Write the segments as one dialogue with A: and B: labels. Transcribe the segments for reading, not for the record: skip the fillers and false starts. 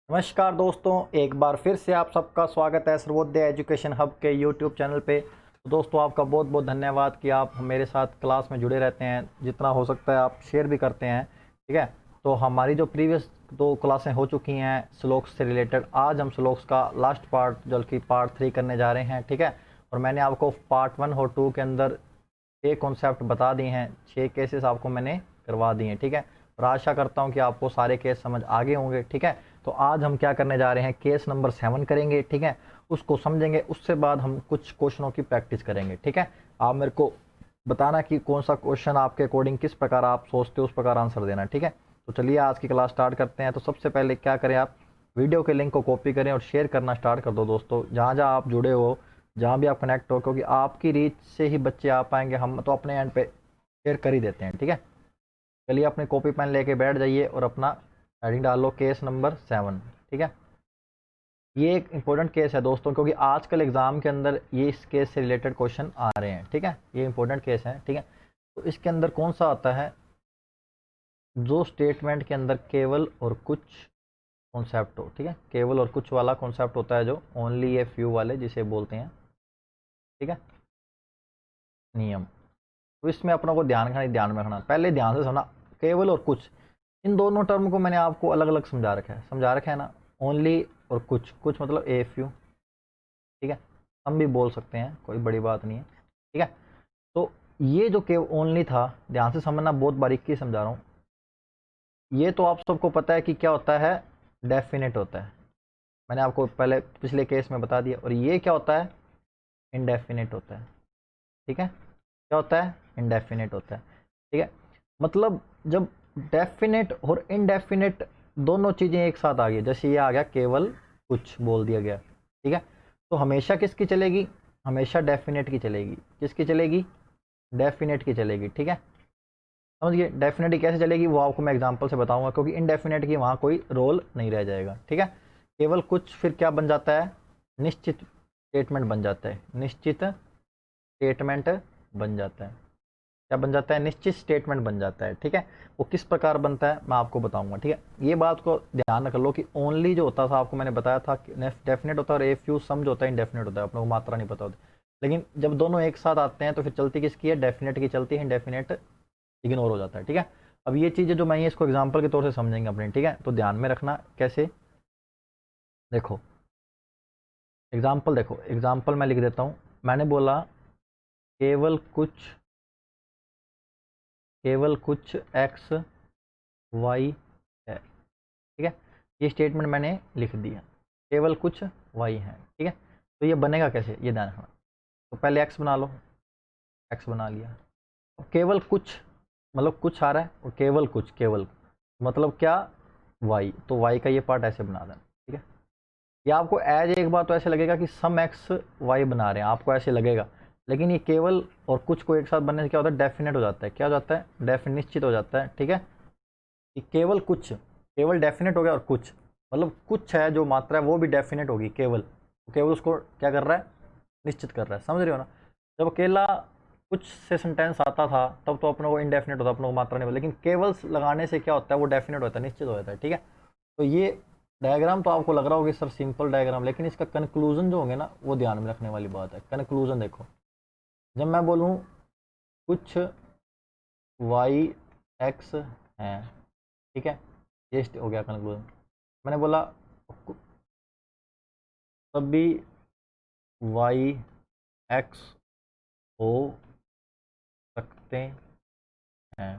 A: नमस्कार दोस्तों, एक बार फिर से आप सबका स्वागत है सर्वोदय एजुकेशन हब के यूट्यूब चैनल पे। तो दोस्तों, आपका बहुत बहुत धन्यवाद कि आप मेरे साथ क्लास में जुड़े रहते हैं। जितना हो सकता है आप शेयर भी करते हैं, ठीक है। तो हमारी जो प्रीवियस 2 क्लासें हो चुकी हैं श्लोक्स से रिलेटेड, आज हम श्लोक्स का लास्ट पार्ट जो कि पार्ट 3 करने जा रहे हैं, ठीक है। और मैंने आपको पार्ट 1 और 2 के अंदर 6 कॉन्सेप्ट बता दिए हैं, 6 केसेस आपको मैंने करवा दिए हैं, ठीक है। और आशा करता हूँ कि आपको सारे केस समझ आ गए होंगे, ठीक है। तो आज हम क्या करने जा रहे हैं, केस नंबर 7 करेंगे, ठीक है। उसको समझेंगे, उससे बाद हम कुछ क्वेश्चनों की प्रैक्टिस करेंगे, ठीक है। आप मेरे को बताना कि कौन सा क्वेश्चन आपके अकॉर्डिंग किस प्रकार आप सोचते हो उस प्रकार आंसर देना, ठीक है। तो चलिए आज की क्लास स्टार्ट करते हैं। तो सबसे पहले क्या करें, आप वीडियो के लिंक को कॉपी करें और शेयर करना स्टार्ट कर दो दोस्तों, जहाँ जहाँ आप जुड़े हो, जहाँ भी आप कनेक्ट हो, क्योंकि आपकी रीच से ही बच्चे आ पाएंगे। हम तो अपने एंड पे शेयर कर ही देते हैं, ठीक है। चलिए अपने कॉपी पेन लेके बैठ जाइए और अपना हेडिंग डाल लो, केस नंबर 7, ठीक है। ये एक इंपॉर्टेंट केस है दोस्तों, क्योंकि आजकल एग्जाम के अंदर ये इस केस से रिलेटेड क्वेश्चन आ रहे हैं, ठीक है। ये इंपॉर्टेंट केस है, ठीक है। तो इसके अंदर कौन सा आता है, जो स्टेटमेंट के अंदर केवल और कुछ कॉन्सेप्ट हो, ठीक है। केवल और कुछ वाला कॉन्सेप्ट होता है, जो ओनली ए फ्यू वाले जिसे बोलते हैं, ठीक है, नियम। तो इसमें अपनों को ध्यान में रखना, पहले ध्यान से सुना। केवल और कुछ, इन दोनों टर्म को मैंने आपको अलग अलग समझा रखा है ना। ओनली और कुछ, कुछ मतलब ए फ्यू, ठीक है। हम भी बोल सकते हैं, कोई बड़ी बात नहीं है, ठीक है। तो ये जो के ओनली था, ध्यान से समझना, बहुत बारीकी समझा रहा हूँ। ये तो आप सबको पता है कि क्या होता है, डेफिनेट होता है। मैंने आपको पहले पिछले केस में बता दिया। और ये क्या होता है, इनडेफिनेट होता है, ठीक है। क्या होता है, इनडेफिनेट होता है, ठीक है। मतलब जब डेफिनेट और इनडेफिनेट दोनों चीजें एक साथ आ गई, जैसे ये आ गया केवल कुछ बोल दिया गया, ठीक है। तो हमेशा किसकी चलेगी, हमेशा डेफिनेट की चलेगी। किसकी चलेगी, डेफिनेट की चलेगी, ठीक है। समझिए डेफिनेट की कैसे चलेगी, वो आपको मैं एग्जांपल से बताऊंगा, क्योंकि इनडेफिनेट की वहां कोई रोल नहीं रह जाएगा, ठीक है। केवल कुछ फिर क्या बन जाता है, निश्चित स्टेटमेंट बन जाता है, निश्चित स्टेटमेंट बन जाता है। क्या बन जाता है, निश्चित स्टेटमेंट बन जाता है, ठीक है। वो किस प्रकार बनता है मैं आपको बताऊंगा, ठीक है। ये बात को ध्यान रख लो कि ओनली जो होता था, आपको मैंने बताया था, डेफिनेट होता है, और ए फ्यू सम जो होता है इनडेफिनेट होता है, अपने को मात्रा नहीं पता होती। लेकिन जब दोनों एक साथ आते हैं तो फिर चलती किसकी है, डेफिनेट की चलती है, इनडेफिनेट इग्नोर हो जाता है, ठीक है। अब ये चीज़ें जो मैं ये इसको एग्जाम्पल के तौर से समझेंगे अपने, ठीक है। तो ध्यान में रखना कैसे, देखो एग्जाम्पल, देखो एग्जाम्पल मैं लिख देता हूँ। मैंने बोला केवल कुछ, केवल कुछ एक्स वाई है, ठीक है। ये स्टेटमेंट मैंने लिख दिया, केवल कुछ वाई है, ठीक है। तो ये बनेगा कैसे, ये ध्यान रखना। तो पहले एक्स बना लो, एक्स बना लिया। अब केवल कुछ मतलब कुछ आ रहा है, और केवल कुछ, केवल मतलब क्या, वाई। तो वाई का ये पार्ट ऐसे बना देना, ठीक है। ये आपको एज एक बार तो ऐसे लगेगा कि सम एक्स वाई बना रहे हैं, आपको ऐसे लगेगा। लेकिन ये केवल और कुछ को एक साथ बनने से क्या होता है, डेफिनेट हो जाता है। क्या हो जाता है, निश्चित हो जाता है, ठीक है। कि केवल कुछ, केवल डेफिनेट हो गया, और कुछ मतलब कुछ है जो मात्रा है वो भी डेफिनेट होगी, केवल तो केवल उसको क्या कर रहा है, निश्चित कर रहा है। समझ रहे हो ना। जब अकेला कुछ से सेंटेंस आता था तब तो अपने को इनडेफिनेट होता, अपने को मात्रा नहीं, लेकिन केवल लगाने से क्या होता है, वो डेफिनेट होता है, निश्चित हो जाता है, ठीक है। तो ये डायग्राम तो आपको लग रहा होगा सर सिंपल डायग्राम, लेकिन इसका कंक्लूजन जो होंगे ना, वो ध्यान में रखने वाली बात है। कंक्लूजन देखो, जब मैं बोलूँ कुछ वाई एक्स है, ठीक है, ये हो गया कंक्लूजन। मैंने बोला सभी वाई एक्स हो सकते हैं,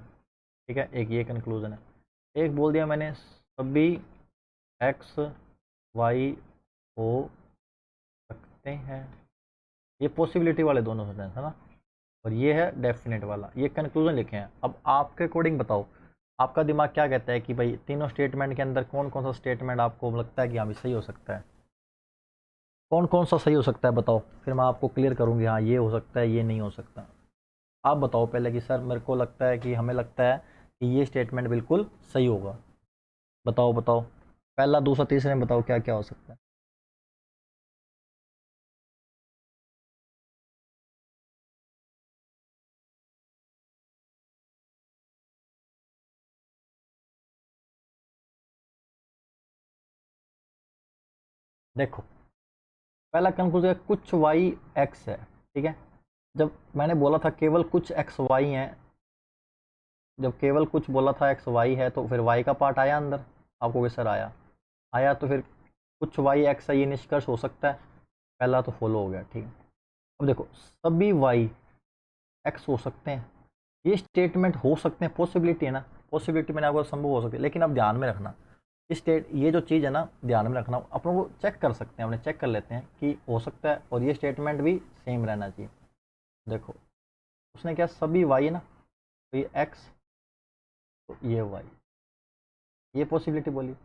A: ठीक है, एक ये कंक्लूजन है। एक बोल दिया मैंने सभी एक्स वाई हो सकते हैं, ये पॉसिबिलिटी वाले दोनों सेंटेंस है ना। और ये है डेफिनेट वाला, ये कंक्लूजन लिखे हैं। अब आपके अकॉर्डिंग बताओ, आपका दिमाग क्या कहता है कि भाई तीनों स्टेटमेंट के अंदर कौन कौन सा स्टेटमेंट आपको लगता है कि हाँ भी सही हो सकता है, कौन कौन सा सही हो सकता है बताओ, फिर मैं आपको क्लियर करूँगी हाँ ये हो सकता है, ये नहीं हो सकता। आप बताओ पहले कि सर मेरे को लगता है कि हमें लगता है कि ये स्टेटमेंट बिल्कुल सही होगा। बताओ बताओ, पहला दूसरा तीसरे में बताओ क्या क्या हो सकता है। देखो पहला कंक्लूजन कुछ वाई एक्स है, ठीक है। जब मैंने बोला था केवल कुछ एक्स वाई हैं, जब केवल कुछ बोला था एक्स वाई है तो फिर वाई का पार्ट आया अंदर, आपको कैसे आया, आया तो फिर कुछ वाई एक्स है, ये निष्कर्ष हो सकता है, पहला तो फॉलो हो गया, ठीक है। अब देखो सभी वाई एक्स हो सकते हैं, ये स्टेटमेंट हो सकते हैं, पॉसिबिलिटी है ना, पॉसिबिलिटी मैंने आपको संभव हो सकती है, लेकिन अब ध्यान में रखना ये जो चीज़ है ना ध्यान में रखना, अपन वो चेक कर सकते हैं, अपने चेक कर लेते हैं कि हो सकता है, और ये स्टेटमेंट भी सेम रहना चाहिए। देखो उसने क्या सभी वाई है ना, तो ये एक्स, तो ये वाई, ये पॉसिबिलिटी बोली,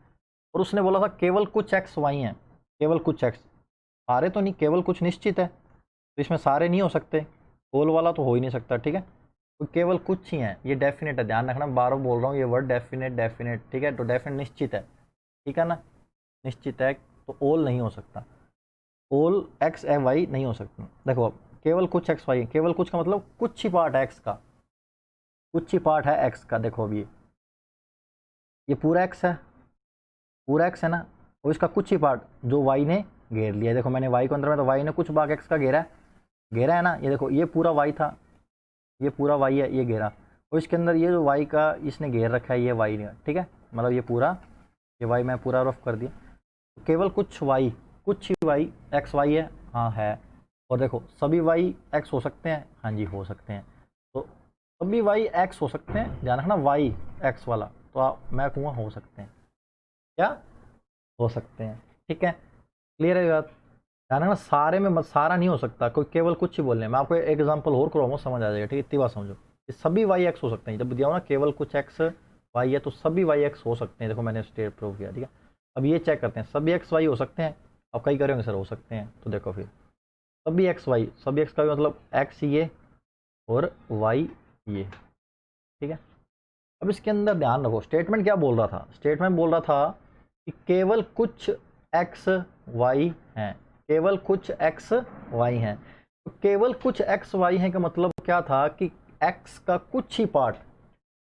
A: और उसने बोला था केवल कुछ एक्स वाई हैं, केवल कुछ एक्स, सारे तो नहीं, केवल कुछ निश्चित है, तो इसमें सारे नहीं हो सकते, होल वाला तो हो ही नहीं सकता, ठीक है। तो केवल कुछ ही हैं, ये डेफिनेट है, ध्यान रखना, बार बार बोल रहा हूँ ये वर्ड डेफिनेट डेफिनेट, ठीक है। तो डेफिनेट निश्चित है, ठीक है ना, निश्चित है, तो ओल नहीं हो सकता, ओल एक्स ए वाई नहीं हो सकता। देखो अब केवल कुछ एक्स वाई, केवल कुछ का मतलब कुछ ही पार्ट है एक्स का, कुछ ही पार्ट है एक्स का। देखो अब ये पूरा एक्स है, पूरा एक्स है ना, और इसका कुछ ही पार्ट जो वाई ने घेर लिया, देखो मैंने वाई को अंदर में, तो वाई ने कुछ भाग एक्स का घेरा है, घेरा है ना, ये देखो ये पूरा वाई था, ये पूरा वाई है, ये घेरा, और इसके अंदर ये जो वाई का इसने घेर रखा है, ये वाई ने, ठीक है, मतलब ये पूरा, ये वाई मैं पूरा रफ कर दिया, तो केवल कुछ वाई, कुछ ही वाई एक्स वाई है, हाँ है, और देखो सभी वाई एक्स हो सकते हैं, हाँ जी हो सकते हैं, तो सभी वाई एक्स हो सकते हैं, ध्यान रखना वाई एक्स वाला, तो मैं कहूँगा हो सकते हैं, क्या हो सकते हैं, ठीक है, क्लियर है बात। ध्यान रखना सारे में मत, सारा नहीं हो सकता, कोई केवल कुछ ही बोलने, मैं आपको एक एग्जांपल और कराऊंगा, समझ आ जाएगा, ठीक है, इतनी बात समझो, ये सभी वाई एक्स हो सकते हैं, जब दिया हो ना केवल कुछ एक्स वाई है तो सभी वाई एक्स हो सकते हैं, देखो मैंने स्टेट प्रूव किया, ठीक है। अब ये चेक करते हैं, सभी एक्स वाई हो सकते हैं, अब कई करेंगे सर हो सकते हैं, तो देखो फिर सभी एक्स वाई, सभी एक्स का भी मतलब एक्स ये और वाई ये, ठीक है। अब इसके अंदर ध्यान रखो स्टेटमेंट क्या बोल रहा था, स्टेटमेंट बोल रहा था कि केवल कुछ एक्स वाई हैं, केवल कुछ एक्स वाई हैं, तो केवल कुछ एक्स वाई हैं का मतलब क्या था कि एक्स का कुछ ही पार्ट,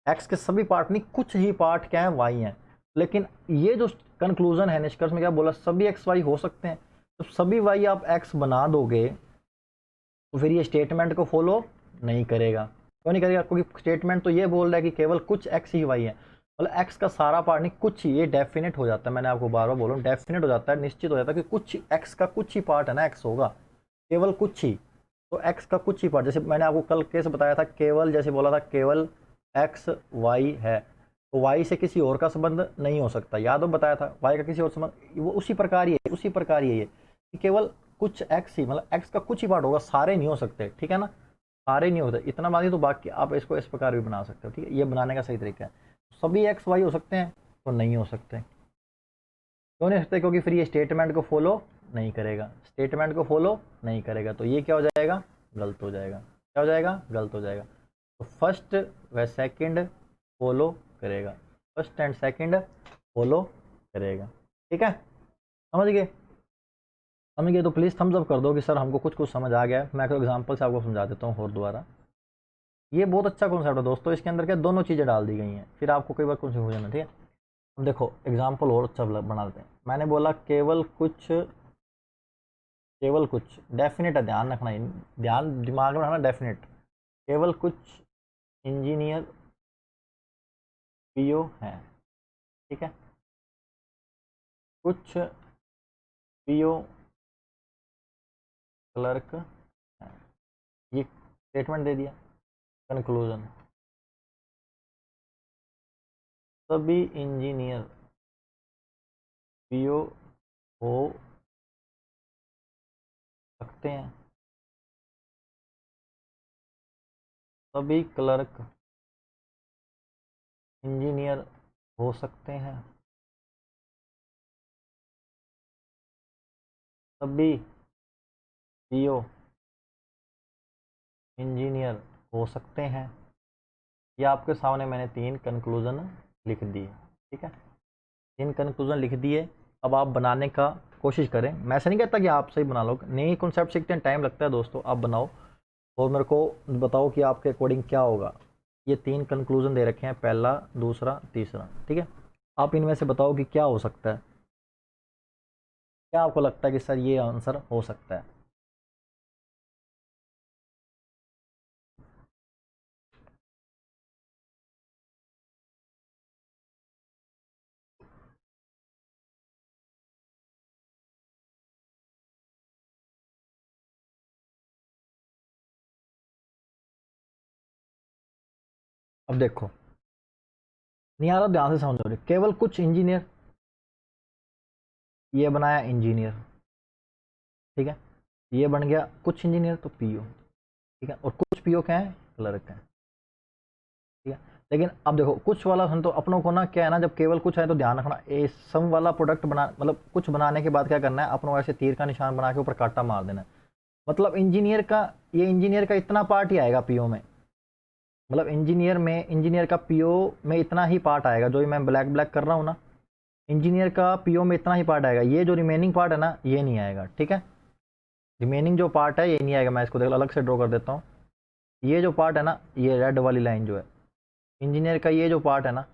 A: एक्स के सभी पार्ट नहीं, कुछ ही पार्ट क्या है वाई हैं, लेकिन ये जो कंक्लूजन है, निष्कर्ष में क्या बोला, सभी एक्स वाई हो सकते हैं, तो सभी वाई आप एक्स बना दोगे तो फिर ये स्टेटमेंट को फॉलो नहीं करेगा, क्यों नहीं करेगा, क्योंकि स्टेटमेंट तो ये बोल रहा है कि केवल कुछ एक्स ही वाई है, मतलब एक्स का सारा पार्ट नहीं, कुछ ही, ये डेफिनेट हो जाता है, मैंने आपको बार बार बोला हूँ डेफिनेट हो जाता है, निश्चित हो जाता है कि कुछ एक्स का कुछ ही पार्ट है ना, एक्स होगा केवल कुछ ही, तो एक्स का कुछ ही पार्ट, जैसे मैंने आपको कल केस बताया था, केवल जैसे बोला था केवल एक्स वाई है, तो वाई से किसी और का संबंध नहीं हो सकता, याद हो बताया था, वाई का किसी और संबंध, वो उसी प्रकार ही है, उसी प्रकार ही है ये, केवल कुछ एक्स ही, मतलब एक्स का कुछ ही पार्ट होगा, सारे नहीं हो सकते, ठीक है ना, सारे नहीं होते, इतना मानिए, तो बाकी आप इसको इस प्रकार भी बना सकते हो, ठीक है, ये बनाने का सही तरीका है, सभी एक्स वाई हो सकते हैं तो नहीं हो सकते, क्यों नहीं हो सकते, क्योंकि फिर ये स्टेटमेंट को फॉलो नहीं करेगा, स्टेटमेंट को फॉलो नहीं करेगा, तो ये क्या हो जाएगा, गलत हो जाएगा, क्या हो जाएगा, गलत हो जाएगा, तो फर्स्ट व सेकंड फॉलो करेगा, फर्स्ट एंड सेकंड फॉलो करेगा, ठीक है, समझ गए, समझ गए, तो प्लीज़ थम्स अप कर दो कि सर हमको कुछ कुछ समझ आ गया है, मैं एग्जांपल से आपको समझा देता हूँ और दोबारा, ये बहुत अच्छा कॉन्सेप्ट है दोस्तों, इसके अंदर क्या दोनों चीज़ें डाल दी गई हैं, फिर आपको कई बार कुछ हो जाना, ठीक है। अब देखो एग्जांपल और अच्छा बना देते हैं, मैंने बोला केवल कुछ डेफिनेट है, ध्यान रखना, ध्यान दिमाग में रखना, डेफिनेट, केवल कुछ इंजीनियर पीओ हैं, ठीक है, कुछ पीओ क्लर्क हैं, ये स्टेटमेंट दे दिया, कंक्लूजन, सभी इंजीनियर पीओ हो सकते हैं, सभी क्लर्क इंजीनियर हो सकते हैं, सभी पीओ इंजीनियर हो सकते हैं, ये आपके सामने मैंने 3 कंक्लूजन लिख दिए, ठीक है, 3 कंक्लूजन लिख दिए, अब आप बनाने का कोशिश करें, मैं ऐसा नहीं कहता कि आप सही बना लो, नई कॉन्सेप्ट सीखते हैं टाइम लगता है दोस्तों, आप बनाओ और मेरे को बताओ कि आपके अकॉर्डिंग क्या होगा, ये 3 कंक्लूजन दे रखे हैं, पहला दूसरा तीसरा, ठीक है, आप इनमें से बताओ कि क्या हो सकता है, क्या आपको लगता है कि सर ये आंसर हो सकता है? अब देखो, नहीं आ रहा, ध्यान से समझो। केवल कुछ इंजीनियर, ये बनाया इंजीनियर, ठीक है, ये बन गया कुछ इंजीनियर तो पीओ, ठीक है, और कुछ पीओ क्या है, क्लर्क है, ठीक है। लेकिन अब देखो कुछ वाला हम तो अपनों को ना क्या है ना, जब केवल कुछ है तो ध्यान रखना, ए सम वाला प्रोडक्ट बना, मतलब कुछ बनाने के बाद क्या करना है, अपनों ऐसे तीर का निशान बना के ऊपर कांटा मार देना है। मतलब इंजीनियर का, ये इंजीनियर का इतना पार्ट ही आएगा पीओ में, मतलब इंजीनियर में, इंजीनियर का पीओ में इतना ही पार्ट आएगा, जो मैं ब्लैक ब्लैक कर रहा हूँ ना, इंजीनियर का पीओ में इतना ही पार्ट आएगा, ये जो रिमेनिंग पार्ट है ना ये नहीं आएगा, ठीक है। रिमेनिंग जो पार्ट है ये नहीं आएगा, मैं इसको देख अलग से ड्रॉ कर देता हूँ। ये जो पार्ट है ना, ये रेड वाली लाइन जो है, इंजीनियर का ये जो पार्ट है ना,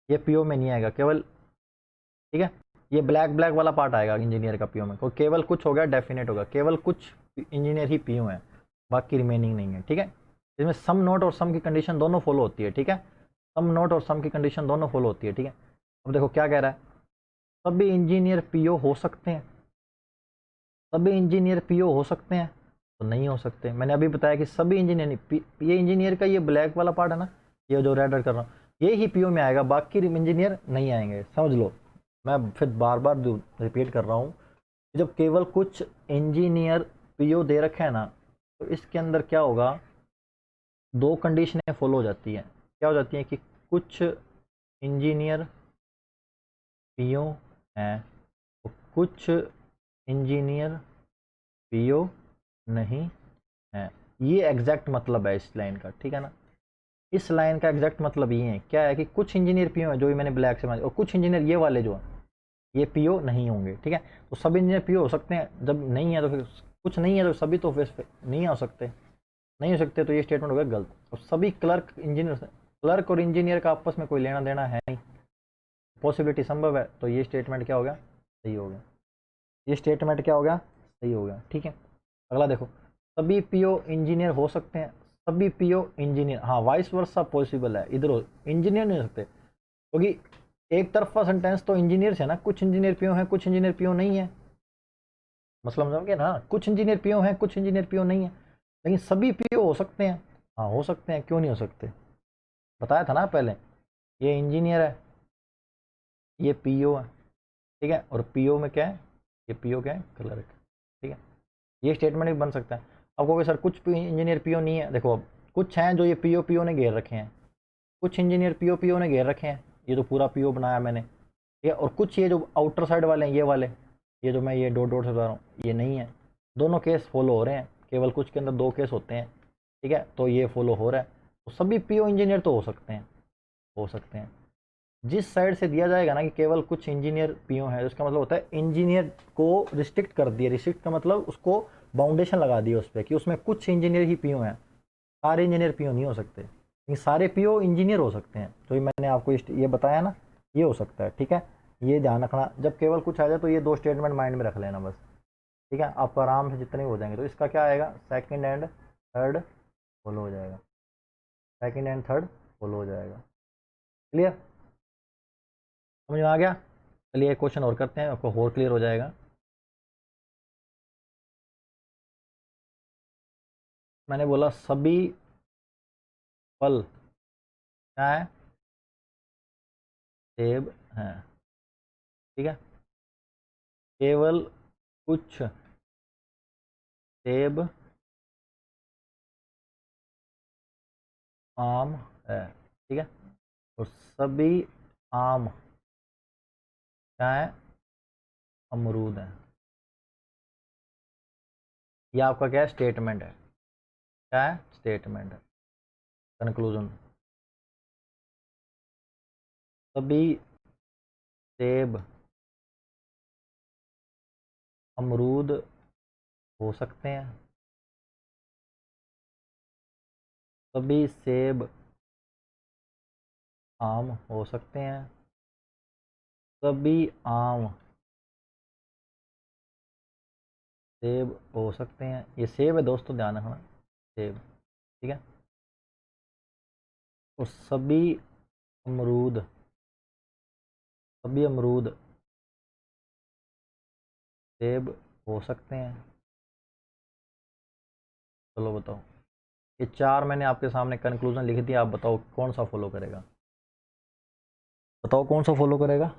A: ये पीओ में नहीं आएगा केवल, ठीक है। ये ब्लैक ब्लैक वाला पार्ट आएगा इंजीनियर का पीओ में, तो केवल कुछ हो गया डेफिनेट होगा, केवल कुछ इंजीनियर ही पीओ है, बाकी रिमेनिंग नहीं है, ठीक है। इसमें सम नोट और सम की कंडीशन दोनों फॉलो होती है, ठीक है, सम नोट और सम की कंडीशन दोनों फॉलो होती है, ठीक है। अब देखो क्या कह रहा है, सभी इंजीनियर पीओ हो सकते हैं, सभी इंजीनियर पीओ हो सकते हैं, तो नहीं हो सकते। मैंने अभी बताया कि सभी इंजीनियर नहीं, ये इंजीनियर का ये ब्लैक वाला पार्ट है ना, ये जो रेड रेड कर रहा हूँ, ये ही पीओ में आएगा, बाकी इंजीनियर नहीं आएंगे, समझ लो। मैं फिर बार बार रिपीट कर रहा हूँ, जब केवल कुछ इंजीनियर पीओ दे रखे हैं ना, तो इसके अंदर क्या होगा, दो कंडीशनें फॉलो हो जाती हैं। क्या हो जाती हैं कि कुछ इंजीनियर पीओ हैं, तो कुछ इंजीनियर पीओ नहीं है। ये एग्जैक्ट मतलब है इस लाइन का, ठीक है ना। इस लाइन का एग्जैक्ट मतलब ये है, क्या है कि कुछ इंजीनियर पीओ है, जो भी मैंने ब्लैक से बनाया, और कुछ इंजीनियर ये वाले जो है ये पीओ नहीं होंगे, ठीक है। तो सब इंजीनियर पीओ हो सकते हैं, जब नहीं है तो फिर कुछ नहीं है तो सभी तो फिर नहीं हो सकते, नहीं हो सकते, तो ये स्टेटमेंट हो गया गलत। और सभी क्लर्क इंजीनियर, क्लर्क और इंजीनियर का आपस में कोई लेना देना है नहीं, पॉसिबिलिटी संभव है, तो ये स्टेटमेंट क्या हो गया, सही हो गया। ये स्टेटमेंट क्या हो गया, सही हो गया, ठीक है। अगला देखो, सभी पीओ इंजीनियर हो सकते हैं, सभी पीओ इंजीनियर, हाँ वाइस वर्सा पॉसिबल है, इधर इंजीनियर नहीं हो सकते, क्योंकि एक तरफा सेंटेंस तो इंजीनियर है ना, कुछ इंजीनियर पीओ हैं, कुछ इंजीनियर पीओ नहीं है, मतलब समझोगे ना, कुछ इंजीनियर पीओ हैं, कुछ इंजीनियर पीओ नहीं है, लेकिन सभी पीओ हो सकते हैं, हाँ हो सकते हैं, क्यों नहीं हो सकते, बताया था ना पहले। ये इंजीनियर है, ये पीओ है, ठीक है, और पीओ में क्या है, ये पीओ क्या है, क्लर्क, ठीक है। ये स्टेटमेंट भी बन सकता है। अब कहोगे सर कुछ इंजीनियर पीओ नहीं है, देखो अब कुछ हैं जो ये पीओ पीओ ने घेर रखे हैं, कुछ इंजीनियर पीओ पीओ ने घेर रखे हैं, ये तो पूरा पीओ बनाया मैंने, ठीक है, और कुछ ये जो आउटर साइड वाले हैं, ये वाले, ये जो मैं ये डॉट डॉट से बता रहा हूँ, ये नहीं है। दोनों केस फॉलो हो रहे हैं, केवल कुछ के अंदर दो केस होते हैं, ठीक है, तो ये फॉलो हो रहा है, तो सभी पीओ इंजीनियर तो हो सकते हैं, हो सकते हैं। जिस साइड से दिया जाएगा ना कि केवल कुछ इंजीनियर पीओ हैं, उसका मतलब होता है इंजीनियर को रिस्ट्रिक्ट कर दिया, रिस्ट्रिक्ट का मतलब उसको बाउंडेशन लगा दिया उस पर, कि उसमें कुछ इंजीनियर ही पीओ हैं, सारे इंजीनियर पीओ नहीं हो सकते, लेकिन सारे पीओ इंजीनियर हो सकते हैं, जो मैंने आपको ये बताया ना, ये हो सकता है, ठीक है। ये ध्यान रखना, जब केवल कुछ आ जाए तो ये दो स्टेटमेंट माइंड में रख लेना बस, ठीक है, आपको आराम से जितने हो जाएंगे। तो इसका क्या आएगा, सेकंड एंड थर्ड फॉलो हो जाएगा, सेकंड एंड थर्ड फॉलो हो जाएगा, क्लियर, समझ में आ गया। चलिए एक क्वेश्चन और करते हैं, आपको और क्लियर हो जाएगा। मैंने बोला सभी फल क्या है, सेब हैं, ठीक है, केवल कुछ सेब आम है, ठीक है, और सभी आम क्या है, अमरूद है। ये आपका क्या है, स्टेटमेंट है, क्या है, स्टेटमेंट है, कंक्लूजन। सभी सेब अमरूद हो सकते हैं, सभी सेब आम हो सकते हैं, सभी आम सेब हो सकते हैं, ये सेब है दोस्तों, ध्यान रखना, सेब, ठीक है। और अमरूद सभी अमरूद सेब हो सकते हैं। चलो बताओ, ये 4 मैंने आपके सामने कंक्लूजन लिख दिया, आप बताओ कौन सा फॉलो करेगा, बताओ कौन सा फॉलो करेगा,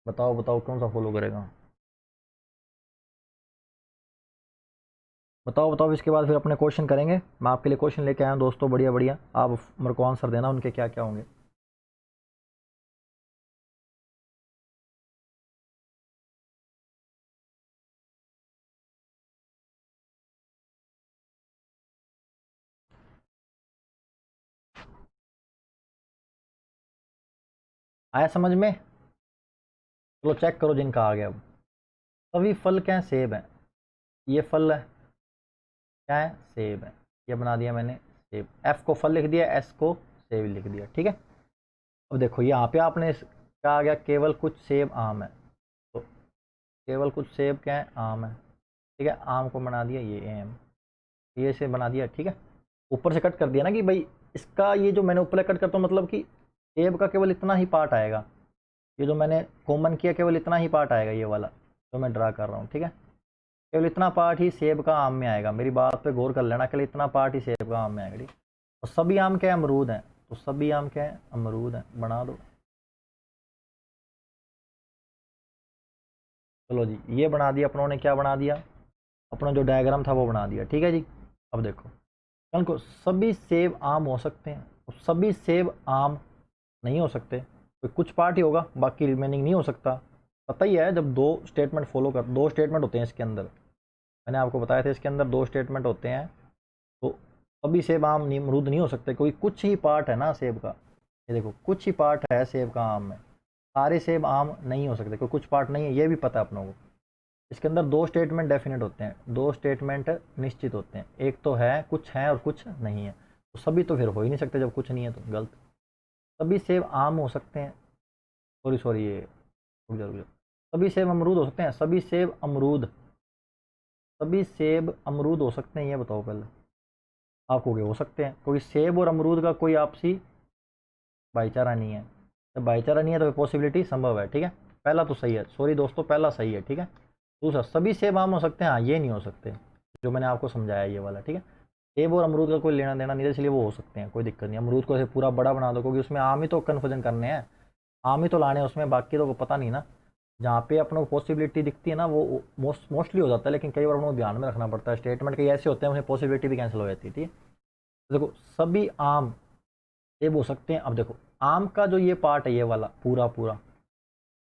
A: बताओ बताओ कौन सा फॉलो करेगा, बताओ बताओ। इसके बाद फिर अपने क्वेश्चन करेंगे, मैं आपके लिए क्वेश्चन लेके आया हूँ दोस्तों, बढ़िया बढ़िया, आप मेरे को आंसर देना उनके क्या क्या होंगे। आया समझ में? चलो चेक करो जिनका आ गया। अब सभी फल क्या है? सेब है, ये फल है, क्या है? सेब है, ये बना दिया मैंने सेब, एफ को फल लिख दिया, एस को सेब लिख दिया, ठीक है। अब देखो यहाँ पे आपने क्या आ गया, केवल कुछ सेब आम है, तो केवल कुछ सेब क्या है? आम है, ठीक है। आम को बना दिया ये एम, ये से बना दिया, ठीक है। ऊपर से कट कर दिया ना कि भाई इसका, ये जो मैंने ऊपर कट करता हूँ मतलब कि सेब का केवल इतना ही पार्ट आएगा, ये जो मैंने कॉमन किया केवल इतना ही पार्ट आएगा, ये वाला जो मैं ड्रा कर रहा हूँ, ठीक है। केवल इतना पार्ट ही सेब का आम में आएगा, मेरी बात पे गौर कर लेना, केवल इतना पार्ट ही सेब का आम में आएगा, ठीक। और सभी आम क्या है? अमरूद हैं, तो सभी आम क्या है? अमरूद हैं, बना दो। चलो जी, ये बना दिया अपनों ने, क्या बना दिया? अपना जो डायग्राम था वो बना दिया, ठीक है जी। अब देखो कल को सभी सेब आम हो सकते हैं, और सभी सेब आम नहीं हो सकते, तो कुछ पार्ट ही होगा, बाकी रिमेनिंग नहीं हो सकता। पता ही है, जब दो स्टेटमेंट होते हैं इसके अंदर, मैंने आपको बताया था इसके अंदर 2 स्टेटमेंट होते हैं, तो सभी सेब आम नहीं, अमरूद नहीं हो सकते, क्योंकि कुछ ही पार्ट है ना सेब का, ये देखो कुछ ही पार्ट है सेब का आम में, सारे सेब आम नहीं हो सकते, क्योंकि कुछ पार्ट नहीं है, ये भी पता है अपनों को। इसके अंदर 2 स्टेटमेंट डेफिनेट होते हैं, 2 स्टेटमेंट निश्चित होते हैं, एक तो है कुछ है और कुछ नहीं है, तो सभी तो फिर हो ही नहीं सकते, जब कुछ नहीं है तो गलत। सभी सेब आम हो सकते हैं, सॉरी सॉरी, ये रुक जा, सभी सेब अमरूद हो सकते हैं, सभी सेब अमरूद हो सकते हैं, ये बताओ पहले आप कहोगे हो सकते हैं, क्योंकि सेब और अमरूद का कोई आपसी भाईचारा नहीं है, जब भाईचारा नहीं है तो पॉसिबिलिटी संभव है, ठीक है। पहला तो सही है, सॉरी दोस्तों, पहला सही है, ठीक है। दूसरा, सभी सेब आम हो सकते हैं, हाँ ये नहीं हो सकते, जो मैंने आपको समझाया ये वाला, ठीक है। सेब और अमरूद का कोई लेना देना नहीं है, इसलिए वो हो सकते हैं, कोई दिक्कत नहीं। अमरूद को ऐसे पूरा बड़ा बना दो, क्योंकि उसमें आम ही तो कन्फ्यूजन करने हैं, आम ही तो लाने हैं उसमें, बाकी तो पता नहीं ना। जहाँ पे अपने को पॉसिबिलिटी दिखती है ना, वो मोस्टली हो जाता है, लेकिन कई बार अपने को ध्यान में रखना पड़ता है, स्टेटमेंट कई ऐसे होते हैं उन्हें पॉसिबिलिटी भी कैंसिल हो जाती है, ठीक है। तो देखो सभी आम सेब हो सकते हैं। अब देखो आम का जो ये पार्ट है, ये वाला पूरा पूरा,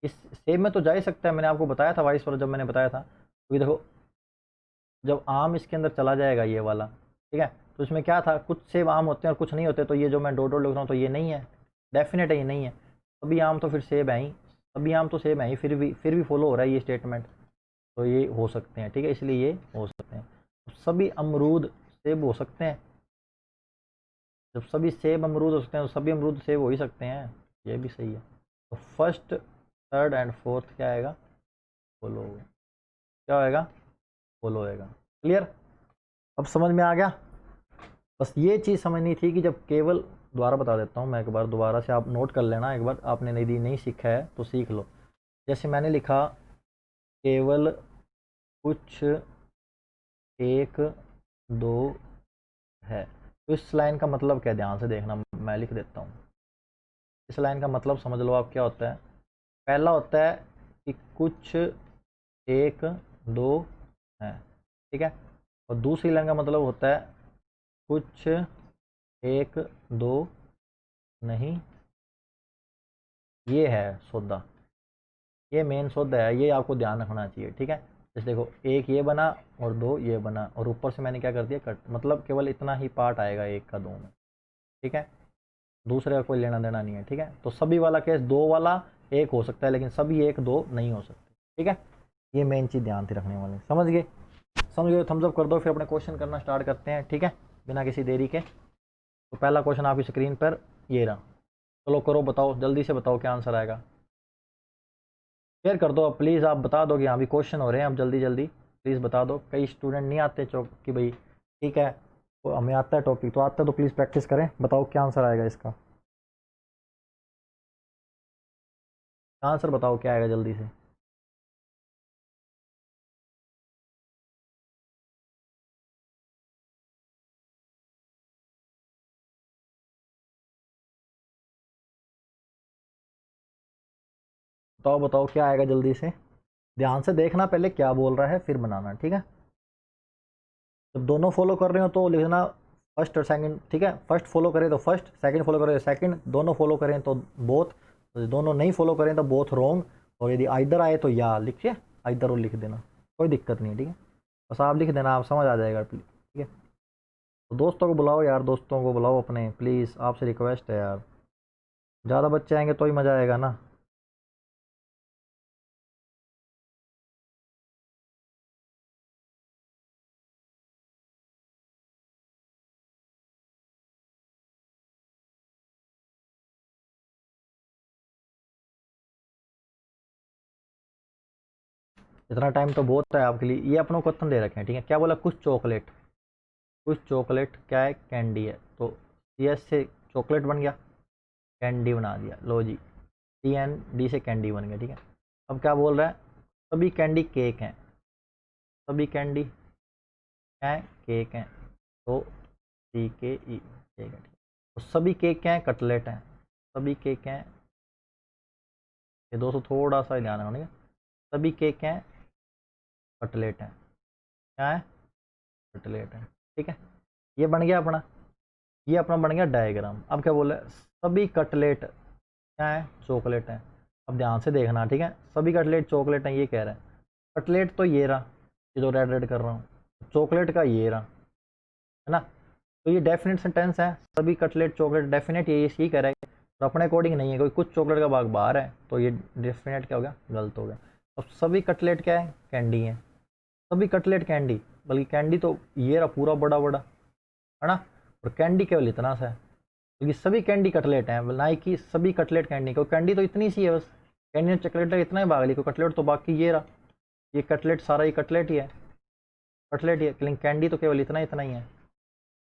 A: इस सेब में तो जा ही सकता है, मैंने आपको बताया था वाइस पर, जब मैंने बताया था, तो ये देखो जब आम इसके अंदर चला जाएगा ये वाला, ठीक है, तो इसमें क्या था, कुछ सेब आम होते हैं और कुछ नहीं होते, तो ये जो मैं डॉट डॉट लिख रहा हूँ तो ये नहीं है, डेफिनेट है ये नहीं है। सभी आम तो फिर सेब है ही, सभी आम तो सेब है ही, फिर भी फॉलो हो रहा है ये स्टेटमेंट, तो ये हो सकते हैं, ठीक है, इसलिए ये हो सकते हैं। सभी अमरूद सेब हो सकते हैं, जब सभी सेब अमरूद हो सकते हैं तो सभी अमरूद सेब हो ही सकते हैं, ये भी सही है। तो फर्स्ट थर्ड एंड फोर्थ क्या आएगा? फॉलो, क्या होएगा? फॉलो होएगा। क्लियर? अब समझ में आ गया? बस ये चीज़ समझनी थी कि जब केवल, दोबारा बता देता हूँ मैं एक बार, दोबारा से आप नोट कर लेना एक बार, आपने नहीं सीखा है तो सीख लो। जैसे मैंने लिखा केवल कुछ एक दो है, तो इस लाइन का मतलब क्या, ध्यान से देखना, मैं लिख देता हूँ। इस लाइन का मतलब समझ लो आप, क्या होता है? पहला होता है कि कुछ एक दो है, ठीक है। और दूसरी लाइन का मतलब होता है कुछ एक दो नहीं, ये है सौदा, ये मेन सौदा है, ये आपको ध्यान रखना चाहिए, ठीक है। जैसे देखो एक ये बना और दो ये बना, और ऊपर से मैंने क्या कर दिया, कट, मतलब केवल इतना ही पार्ट आएगा एक का दो में, ठीक है, दूसरे का कोई लेना देना नहीं है, ठीक है। तो सभी वाला केस दो वाला एक हो सकता है, लेकिन सभी एक दो नहीं हो सकते, ठीक है। ये मेन चीज़ ध्यान से रखने वाली, समझ गए? समझ गए? थम्स अप कर दो, फिर अपने क्वेश्चन करना स्टार्ट करते हैं, ठीक है, बिना किसी देरी के। तो पहला क्वेश्चन आपकी स्क्रीन पर ये रहा, चलो करो, बताओ जल्दी से, बताओ क्या आंसर आएगा। शेयर कर दो अब प्लीज़, आप बता दो कि हाँ भी क्वेश्चन हो रहे हैं, अब जल्दी जल्दी प्लीज़ बता दो। कई स्टूडेंट नहीं आते चौक कि भाई ठीक है तो हमें आता है टॉपिक, तो आता है तो प्लीज़ प्रैक्टिस करें। बताओ क्या आंसर आएगा इसका, आंसर बताओ क्या आएगा जल्दी से। बताओ बताओ क्या आएगा जल्दी से, ध्यान से देखना पहले क्या बोल रहा है फिर बनाना, ठीक है। जब दोनों फॉलो कर रहे हो तो लिखना फर्स्ट और सेकंड, ठीक है। फर्स्ट फॉलो करें तो फर्स्ट, सेकंड फॉलो करें तो सेकंड, दोनों फॉलो करें तो बोथ, दोनों नहीं फॉलो करें तो बोथ रॉन्ग, और यदि आइदर आए तो या लिखिए, आइदर और लिख देना, कोई दिक्कत नहीं है, ठीक है। बस आप लिख देना, आप समझ आ जाएगा, ठीक है। तो दोस्तों को बुलाओ यार, दोस्तों को बुलाओ अपने, प्लीज़ आपसे रिक्वेस्ट है यार, ज़्यादा बच्चे आएंगे तो ही मज़ा आएगा ना। इतना टाइम तो बहुत है आपके लिए। ये अपनों को क्वेश्चन दे रखे हैं, ठीक है। क्या बोला, कुछ चॉकलेट, कुछ चॉकलेट क्या है, कैंडी है, तो सी एस से चॉकलेट बन गया, कैंडी बना दिया, लो जी, सी एन डी से कैंडी बन गया, ठीक है। अब क्या बोल रहा है, सभी कैंडी केक हैं, सभी कैंडी क्या है, केक हैं, तो सी के ई केक है, ठीक है। तो सभी केक क्या है, कटलेट हैं, सभी केक क्या है, ये दोस्तों थोड़ा सा ध्यान रखना, ठीक है। सभी केक क्या है, कटलेट हैं, क्या है, कटलेट हैं, ठीक है। ये बन गया अपना, ये अपना बन गया डायग्राम। अब क्या बोल रहा है, सभी कटलेट क्या है, चॉकलेट हैं। अब ध्यान से देखना, ठीक है, सभी कटलेट चॉकलेट हैं, ये कह रहा है। कटलेट तो ये रहा, ये जो रेड रेड कर रहा हूँ, चॉकलेट का ये रहा, है ना। तो ये डेफिनेट सेंटेंस है, सभी कटलेट चॉकलेट डेफिनेट, ये यही कह रहा है, और अपने अकॉर्डिंग नहीं है, कोई कुछ चॉकलेट का भाग बाहर है, तो ये डेफिनेट क्या हो गया, गलत हो गया। अब सभी कटलेट क्या है, कैंडी है, सभी कटलेट कैंडी, बल्कि कैंडी तो ये रहा पूरा बड़ा बड़ा, है ना, और कैंडी केवल इतना सा है, क्योंकि सभी कैंडी कटलेट हैं, ना ही कि सभी कटलेट कैंडी, क्योंकि कैंडी तो इतनी सी है बस, कैंडी ने चॉकलेट का इतना ही भाग लिया, कटलेट तो बाकी ये रहा, ये कटलेट सारा ही कटलेट ही है, कटलेट ही है, लेकिन कैंडी तो केवल इतना इतना ही है,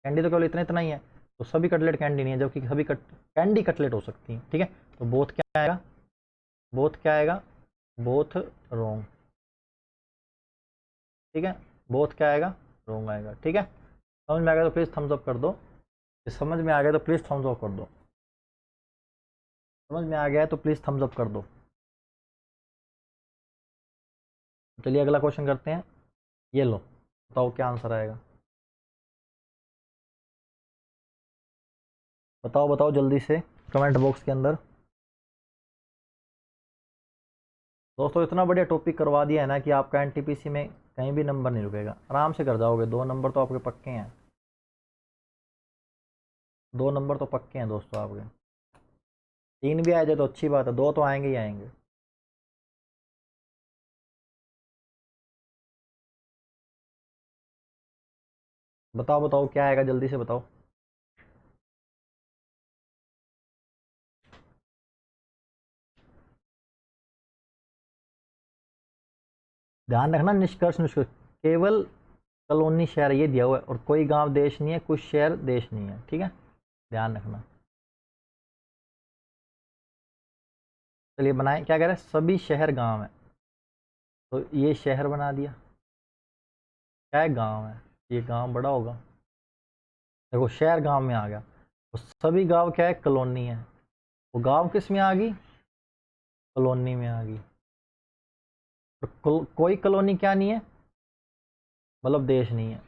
A: कैंडी तो केवल इतना इतना ही है, तो सभी कटलेट कैंडी नहीं है, जबकि सभी कैंडी कटलेट हो सकती है, ठीक है। तो बोथ क्या आएगा, बोथ क्या आएगा, बोथ रोंग, ठीक है, बोथ क्या आएगा, रोंग आएगा, ठीक है। समझ में आ गया तो प्लीज़ थम्स अप कर दो, समझ में आ गया तो प्लीज़ थम्स अप कर दो, समझ में आ गया है तो प्लीज़ थम्स अप कर दो। चलिए अगला क्वेश्चन करते हैं, ये लो, बताओ क्या आंसर आएगा, बताओ बताओ जल्दी से कमेंट बॉक्स के अंदर। दोस्तों इतना बढ़िया टॉपिक करवा दिया है ना कि आपका एनटीपीसी में कहीं भी नंबर नहीं रुकेगा, आराम से कर जाओगे, 2 नंबर तो आपके पक्के हैं, 2 नंबर तो पक्के हैं दोस्तों आपके। 3 भी आ जाए तो अच्छी बात है, 2 तो आएंगे ही आएंगे। बताओ बताओ क्या आएगा जल्दी से बताओ। ध्यान रखना, निष्कर्ष निष्कर्ष केवल कॉलोनी शहर ये दिया हुआ है, और कोई गांव देश नहीं है, कुछ शहर देश नहीं है, ठीक है, ध्यान रखना। चलिए बनाए, क्या कह रहे हैं, सभी शहर गांव है, तो ये शहर बना दिया, क्या है, गांव है, ये गांव बड़ा होगा, देखो शहर गांव में आ गया, तो सभी गांव क्या है, कॉलोनी है, वो गांव किस में आ गई, कॉलोनी में आ गई, तो कोई कॉलोनी क्या नहीं है, मतलब देश नहीं है,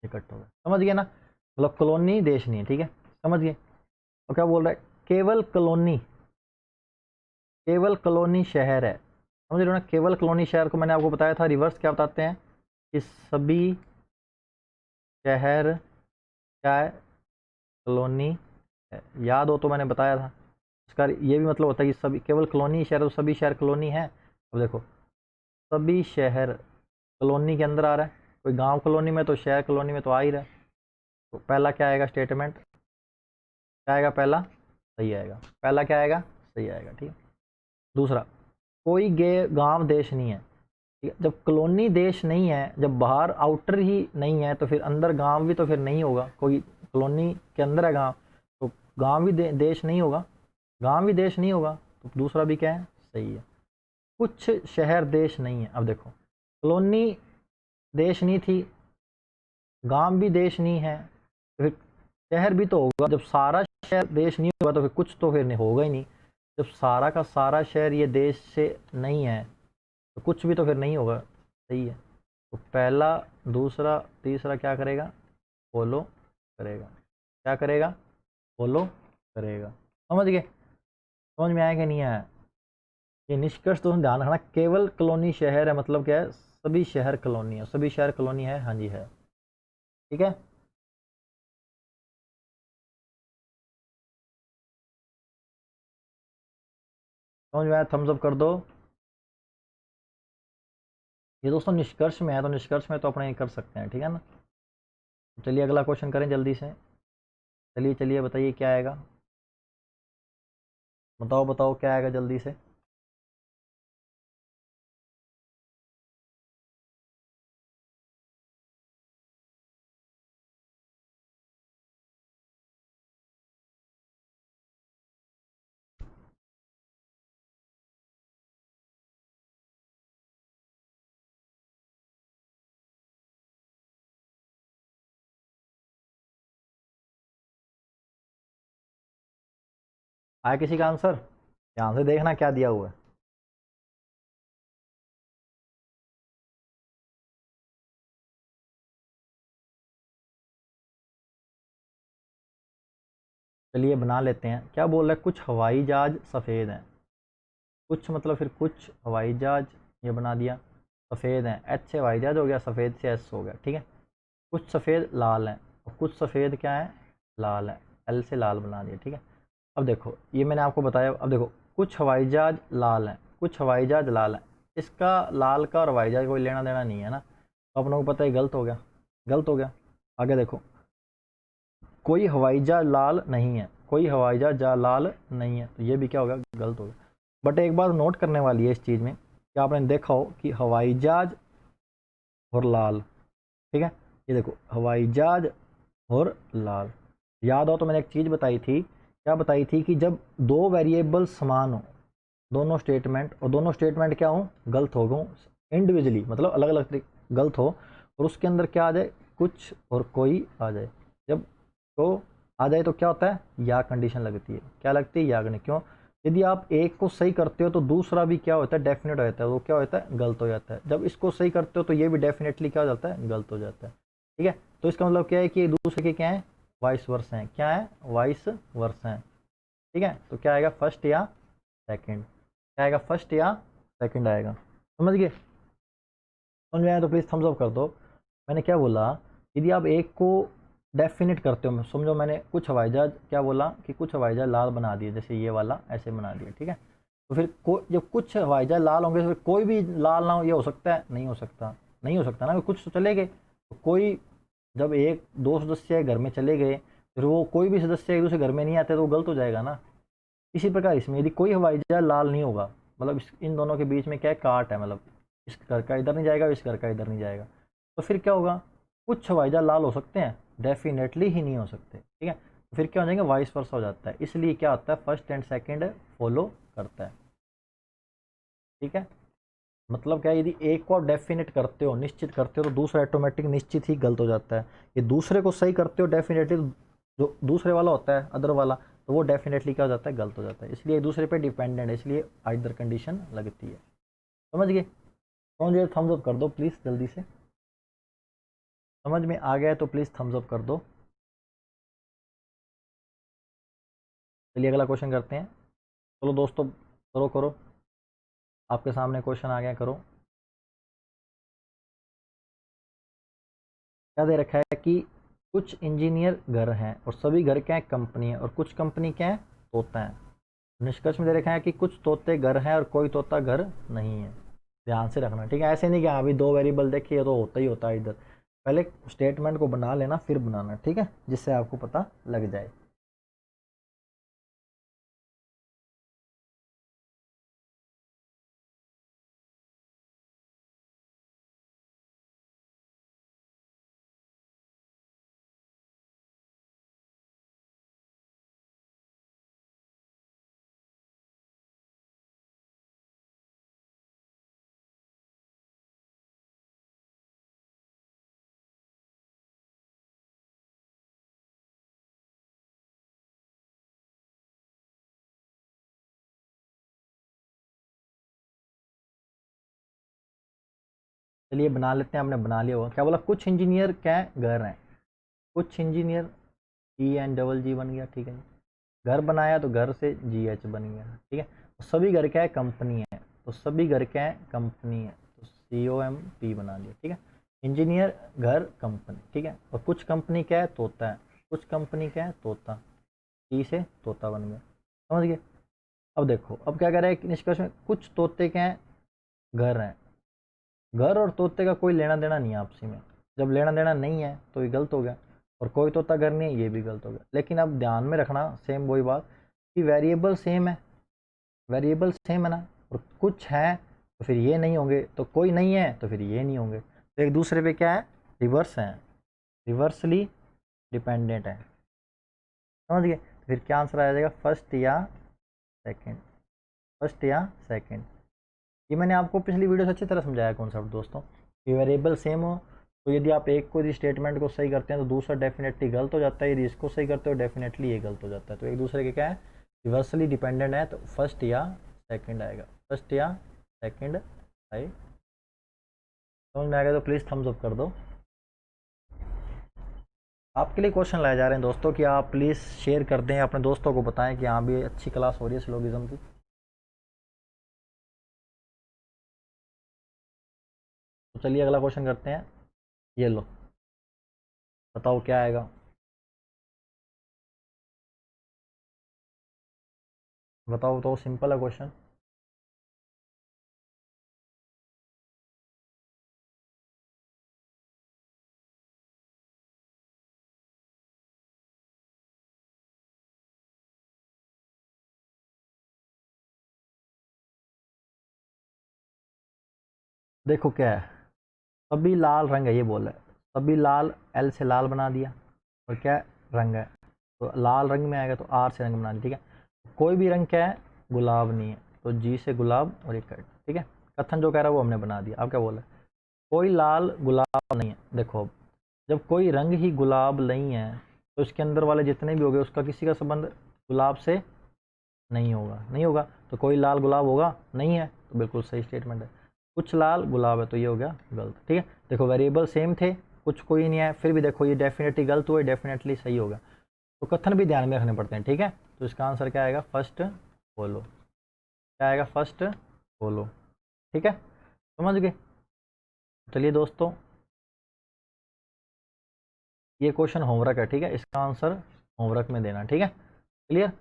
A: इकट्ठा हो गया, समझ गए ना, मतलब कॉलोनी देश नहीं है, ठीक है, समझ गए। तो क्या बोल रहा है, केवल कॉलोनी, केवल कॉलोनी शहर है, समझ रहे हो ना, केवल कॉलोनी शहर को मैंने आपको बताया था रिवर्स क्या बताते हैं, कि सभी शहर क्या है, कॉलोनी है, याद हो तो मैंने बताया था, इसका ये भी मतलब होता है कि सभी, केवल कॉलोनी शहर, तो सभी शहर कॉलोनी है। अब देखो सभी शहर कॉलोनी के अंदर आ रहा है, कोई गांव कॉलोनी में तो शहर कॉलोनी में तो आ ही रहा है, तो पहला क्या आएगा स्टेटमेंट, क्या आएगा पहला, सही आएगा, पहला क्या आएगा, सही आएगा, ठीक है। दूसरा, कोई गांव देश नहीं है। ठीक है, जब कॉलोनी देश नहीं है, जब बाहर आउटर ही नहीं है, तो फिर अंदर गांव भी तो फिर नहीं होगा। कोई कॉलोनी के अंदर है गांव, तो गांव भी देश नहीं होगा, गांव भी देश नहीं होगा। तो दूसरा भी क्या है, सही है। कुछ शहर देश नहीं है। अब देखो, कॉलोनी देश नहीं थी, गांव भी देश नहीं है, तो फिर शहर भी तो होगा। जब सारा शहर देश नहीं होगा तो फिर कुछ तो फिर नहीं होगा ही नहीं। जब सारा का सारा शहर ये देश से नहीं है तो कुछ भी तो फिर नहीं होगा। सही है। तो पहला, दूसरा, तीसरा क्या करेगा, फॉलो करेगा। क्या करेगा, फॉलो करेगा। समझ गए, समझ में आया कि नहीं आया? ये निष्कर्ष तो ध्यान रखना, केवल कॉलोनी शहर है मतलब क्या है, सभी शहर कॉलोनी है। सभी शहर कॉलोनी है, हाँ जी है। ठीक है, समझ में आया? थम्स अप कर दो। ये दोस्तों निष्कर्ष में है, तो निष्कर्ष में तो अपने कर सकते हैं, ठीक है ना। चलिए अगला क्वेश्चन करें जल्दी से। चलिए चलिए बताइए क्या आएगा, बताओ बताओ क्या आएगा जल्दी से। आया किसी का आंसर? ध्यान से देखना क्या दिया हुआ है। चलिए बना लेते हैं। क्या बोल रहा है, कुछ हवाई जहाज सफ़ेद हैं। कुछ मतलब फिर कुछ हवाई जहाज, ये बना दिया, सफ़ेद हैं। एच से हवाई जहाज हो गया, सफ़ेद से एस हो गया। ठीक है, कुछ सफ़ेद लाल हैं और कुछ सफ़ेद क्या है, लाल है। एल से लाल बना दिया। ठीक है, अब देखो ये मैंने आपको बताया। अब देखो, कुछ हवाई जहाज लाल हैं, कुछ हवाई जहाज लाल हैं। इसका लाल का और हवाई जहाज कोई लेना देना नहीं है ना, तो अपनों को पता है गलत हो गया, गलत हो गया। आगे देखो, कोई हवाई जहाज लाल नहीं है, कोई हवाई जहाज लाल नहीं है, तो ये भी क्या होगा, गलत हो गया। बट एक बात नोट करने वाली है इस चीज़ में कि आपने देखा हो कि हवाई जहाज और लाल, ठीक है, ये देखो हवाई जहाज और लाल। याद हो तो मैंने एक चीज़ बताई थी, क्या बताई थी, कि जब दो वेरिएबल समान हो, दोनों स्टेटमेंट, और दोनों स्टेटमेंट क्या हो, गलत हो गो इंडिविजुअली, मतलब अलग अलग गलत हो, और उसके अंदर क्या आ जाए, कुछ और कोई आ जाए, जब तो आ जाए तो क्या होता है, या कंडीशन लगती है। क्या लगती है, या नहीं। क्यों? यदि आप एक को सही करते हो तो दूसरा भी क्या होता है, डेफिनेट हो जाता है, वो क्या होता है, गलत हो जाता है। जब इसको सही करते हो तो ये भी डेफिनेटली क्या हो जाता है, गलत हो जाता है। ठीक है, तो इसका मतलब क्या है कि एक दूसरे के क्या है, वाइस वर्स हैं। क्या है, वाइस वर्स हैं। ठीक है, तो क्या आएगा, फर्स्ट या सेकंड। क्या आएगा, फर्स्ट या सेकंड आएगा। समझ गए? समझ में आया तो प्लीज़ थम्स अप कर दो। मैंने क्या बोला, यदि आप एक को डेफिनेट करते हो, समझो मैंने कुछ हवाई जहाज, क्या बोला कि कुछ हवाई जहाज लाल बना दिए, जैसे ये वाला ऐसे बना दिया। ठीक है, तो फिर जब कुछ हवाई जहाज लाल होंगे तो फिर कोई भी लाल ना हो, ये हो सकता है, नहीं हो सकता, नहीं हो सकता ना, कुछ तो चले गए। तो कोई, जब एक दो सदस्य घर में चले गए, फिर वो कोई भी सदस्य एक दूसरे घर में नहीं आते, तो वो गलत हो जाएगा ना। इसी प्रकार इसमें यदि कोई हवाई जहाज लाल नहीं होगा, मतलब इन दोनों के बीच में क्या है, काट है, मतलब इस घर का इधर नहीं जाएगा, इस घर का इधर नहीं जाएगा, तो फिर क्या होगा, कुछ हवाई जहाज लाल हो सकते हैं, डेफिनेटली ही नहीं हो सकते। ठीक है, तो फिर क्या हो जाएंगे, वाइस वर्सा हो जाता है। इसलिए क्या होता है, फर्स्ट एंड सेकेंड फॉलो करता है। ठीक है, मतलब क्या है, यदि एक को आप डेफिनेट करते हो, निश्चित करते हो, तो दूसरा ऑटोमेटिक निश्चित ही गलत हो जाता है। ये दूसरे को सही करते हो डेफिनेटली, तो जो दूसरे वाला होता है, अदर वाला, तो वो डेफिनेटली क्या हो जाता है, गलत हो जाता है। इसलिए एक दूसरे पे डिपेंडेंट है, इसलिए आइदर कंडीशन लगती है। समझ गए? समझ गए, थम्स अप कर दो प्लीज़ जल्दी से। समझ में आ गया है तो प्लीज़ थम्स अप कर दो। चलिए अगला क्वेश्चन करते हैं। चलो दोस्तों, करो करो, आपके सामने क्वेश्चन आ गया, करो। क्या दे रखा है कि कुछ इंजीनियर घर हैं और सभी घर क्या है, कंपनी है, और कुछ कंपनी क्या है, तोता है। निष्कर्ष में दे रखा है कि कुछ तोते घर हैं और कोई तोता घर नहीं है। ध्यान से रखना, ठीक है, ऐसे नहीं कि अभी दो वेरिएबल देखिए तो होता ही होता है इधर। पहले स्टेटमेंट को बना लेना फिर बनाना, ठीक है, जिससे आपको पता लग जाए। चलिए बना लेते हैं, हमने बना लिया होगा। क्या बोला, कुछ इंजीनियर क्या है, घर हैं। कुछ इंजीनियर EN बन गया, ठीक है। घर बनाया तो घर से GH बन गया, ठीक है। तो सभी घर क्या है, कंपनी है, तो सभी घर क्या है, कंपनी है, तो COMP बना दिया, ठीक है। इंजीनियर घर कंपनी, ठीक है। और कुछ कंपनी क्या है, तोता है। कुछ कंपनी क्या है, तोता, T से तोता बन गया, समझ गए। अब देखो, अब क्या कह रहा है निष्कर्ष में, कुछ तोते क्या हैं, घर हैं। घर और तोते का कोई लेना देना नहीं है आपसी में। जब लेना देना नहीं है तो ये गलत हो गया, और कोई तोता घर नहीं है, ये भी गलत हो गया। लेकिन अब ध्यान में रखना सेम वही बात कि वेरिएबल सेम है, वेरिएबल सेम है ना, और कुछ है तो फिर ये नहीं होंगे, तो कोई नहीं है तो फिर ये नहीं होंगे, तो एक दूसरे पे क्या है, रिवर्स हैं, रिवर्सली डिपेंडेंट है, समझ गए। तो फिर क्या आंसर आ जाएगा, फर्स्ट या सेकेंड, फर्स्ट या सेकेंड। ये मैंने आपको पिछली वीडियो से अच्छी तरह समझाया कॉन्सेप्ट दोस्तों, कि वेरिएबल सेम हो तो यदि आप एक को यदि स्टेटमेंट को सही करते हैं तो दूसरा डेफिनेटली गलत हो जाता है, यदि इसको सही करते हो डेफिनेटली ये गलत हो जाता है। तो एक दूसरे के क्या है, रिवर्सली डिपेंडेंट है, तो फर्स्ट या सेकंड आएगा, फर्स्ट या सेकंड आए। समझ में आएगा तो प्लीज़ थम्स अप कर दो। आपके लिए क्वेश्चन लाए जा रहे हैं दोस्तों कि आप प्लीज़ शेयर कर दें, अपने दोस्तों को बताएं कि यहाँ भी अच्छी क्लास हो रही है सिलोगिज्म की। तो चलिए अगला क्वेश्चन करते हैं, ये लो, बताओ क्या आएगा। बताओ तो, सिंपल है क्वेश्चन। देखो क्या है, सभी लाल रंग है, ये बोल रहा है सभी लाल, L से लाल बना दिया, और क्या है, रंग है, तो लाल रंग में आएगा तो R से रंग बना दिया, ठीक है। कोई भी रंग क्या है, गुलाब नहीं है, तो G से गुलाब और एक कट, ठीक है। कथन जो कह रहा है वो हमने बना दिया। अब क्या बोला, कोई लाल गुलाब नहीं है। देखो अब जब कोई रंग ही गुलाब नहीं है तो इसके अंदर वाले जितने भी हो गए उसका किसी का संबंध गुलाब से नहीं होगा, नहीं होगा, तो कोई लाल गुलाब होगा नहीं है, तो बिल्कुल सही स्टेटमेंट है। कुछ लाल गुलाब है तो ये हो गया गलत, ठीक है। देखो वेरिएबल सेम थे, कुछ कोई नहीं है, फिर भी देखो ये डेफिनेटली गलत हुआ, डेफिनेटली सही होगा, तो कथन भी ध्यान में रखने पड़ते हैं, ठीक है। तो इसका आंसर क्या आएगा, फर्स्ट बोलो, क्या आएगा, फर्स्ट बोलो, ठीक है, समझ गए। चलिए दोस्तों, ये क्वेश्चन होमवर्क है, ठीक है, इसका आंसर होमवर्क में देना, ठीक है, क्लियर।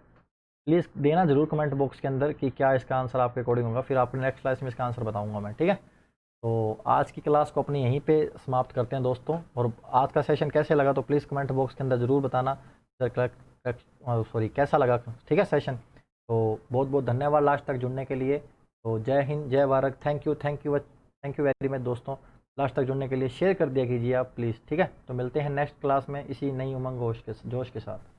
A: प्लीज़ देना जरूर कमेंट बॉक्स के अंदर कि क्या इसका आंसर आपके अकॉर्डिंग होगा, फिर आपको नेक्स्ट क्लास में इसका आंसर बताऊंगा मैं, ठीक है। तो आज की क्लास को अपनी यहीं पे समाप्त करते हैं दोस्तों, और आज का सेशन कैसे लगा तो प्लीज़ कमेंट बॉक्स के अंदर ज़रूर बताना, सॉरी कैसा लगा, ठीक है सेशन। तो बहुत बहुत धन्यवाद लास्ट तक जुड़ने के लिए। तो जय हिंद, जय Bharat, thank you, thank you, thank you very much दोस्तों, लास्ट तक जुड़ने के लिए शेयर कर दिया कीजिए आप प्लीज़, ठीक है। तो मिलते हैं नेक्स्ट क्लास में इसी नई उमंग जोश के साथ।